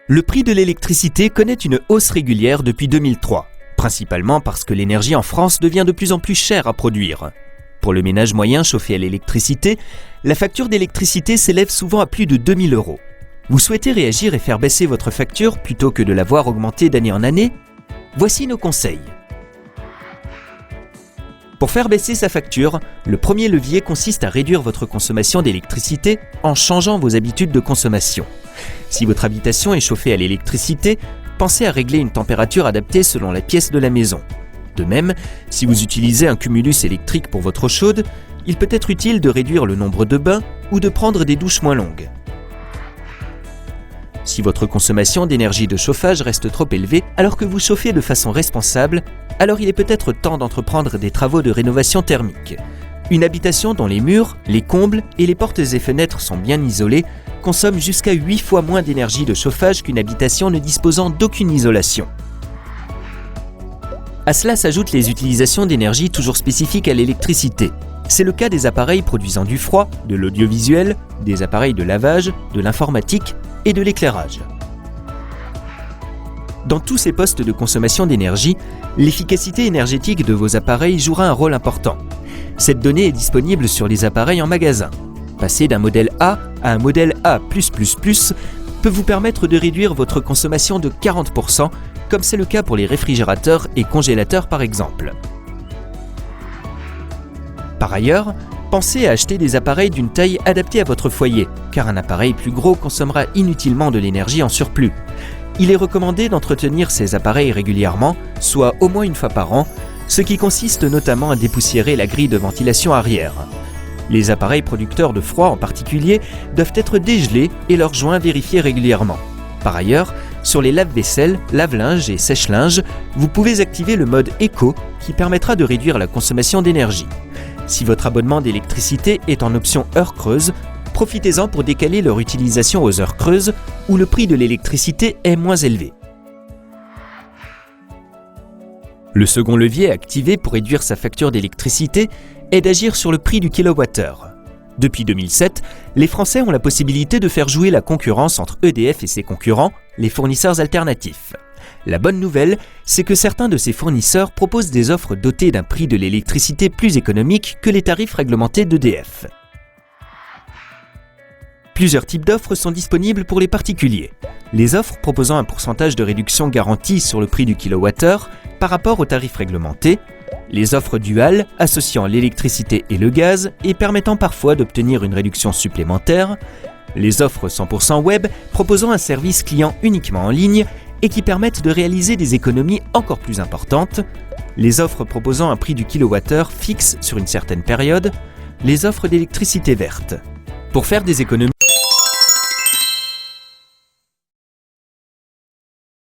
Le prix de l'électricité connaît une hausse régulière depuis 2003, principalement parce que l'énergie en France devient de plus en plus chère à produire. Pour le ménage moyen chauffé à l'électricité, la facture d'électricité s'élève souvent à plus de 2 000 €. Vous souhaitez réagir et faire baisser votre facture plutôt que de la voir augmenter d'année en année? Voici nos conseils. Pour faire baisser sa facture, le premier levier consiste à réduire votre consommation d'électricité en changeant vos habitudes de consommation. Si votre habitation est chauffée à l'électricité, pensez à régler une température adaptée selon la pièce de la maison. De même, si vous utilisez un cumulus électrique pour votre eau chaude, il peut être utile de réduire le nombre de bains ou de prendre des douches moins longues. Si votre consommation d'énergie de chauffage reste trop élevée alors que vous chauffez de façon responsable, alors il est peut-être temps d'entreprendre des travaux de rénovation thermique. Une habitation dont les murs, les combles et les portes et fenêtres sont bien isolés consomme jusqu'à 8 fois moins d'énergie de chauffage qu'une habitation ne disposant d'aucune isolation. À cela s'ajoutent les utilisations d'énergie toujours spécifiques à l'électricité. C'est le cas des appareils produisant du froid, de l'audiovisuel, des appareils de lavage, de l'informatique et de l'éclairage. Dans tous ces postes de consommation d'énergie, l'efficacité énergétique de vos appareils jouera un rôle important. Cette donnée est disponible sur les appareils en magasin. Passer d'un modèle A à un modèle A+++ peut vous permettre de réduire votre consommation de 40%, comme c'est le cas pour les réfrigérateurs et congélateurs par exemple. Par ailleurs, pensez à acheter des appareils d'une taille adaptée à votre foyer, car un appareil plus gros consommera inutilement de l'énergie en surplus. Il est recommandé d'entretenir ces appareils régulièrement, soit au moins une fois par an, ce qui consiste notamment à dépoussiérer la grille de ventilation arrière. Les appareils producteurs de froid en particulier doivent être dégelés et leurs joints vérifiés régulièrement. Par ailleurs, sur les lave-vaisselle, lave-linge et sèche-linge, vous pouvez activer le mode Éco qui permettra de réduire la consommation d'énergie. Si votre abonnement d'électricité est en option heures creuses, profitez-en pour décaler leur utilisation aux heures creuses où le prix de l'électricité est moins élevé. Le second levier à activer pour réduire sa facture d'électricité est d'agir sur le prix du kilowattheure. Depuis 2007, les Français ont la possibilité de faire jouer la concurrence entre EDF et ses concurrents, les fournisseurs alternatifs. La bonne nouvelle, c'est que certains de ces fournisseurs proposent des offres dotées d'un prix de l'électricité plus économique que les tarifs réglementés d'EDF. Plusieurs types d'offres sont disponibles pour les particuliers. Les offres proposant un pourcentage de réduction garanti sur le prix du kilowattheure par rapport aux tarifs réglementés, les offres duales associant l'électricité et le gaz et permettant parfois d'obtenir une réduction supplémentaire, les offres 100% web proposant un service client uniquement en ligne et qui permettent de réaliser des économies encore plus importantes, les offres proposant un prix du kilowattheure fixe sur une certaine période, les offres d'électricité verte. Pour faire des économies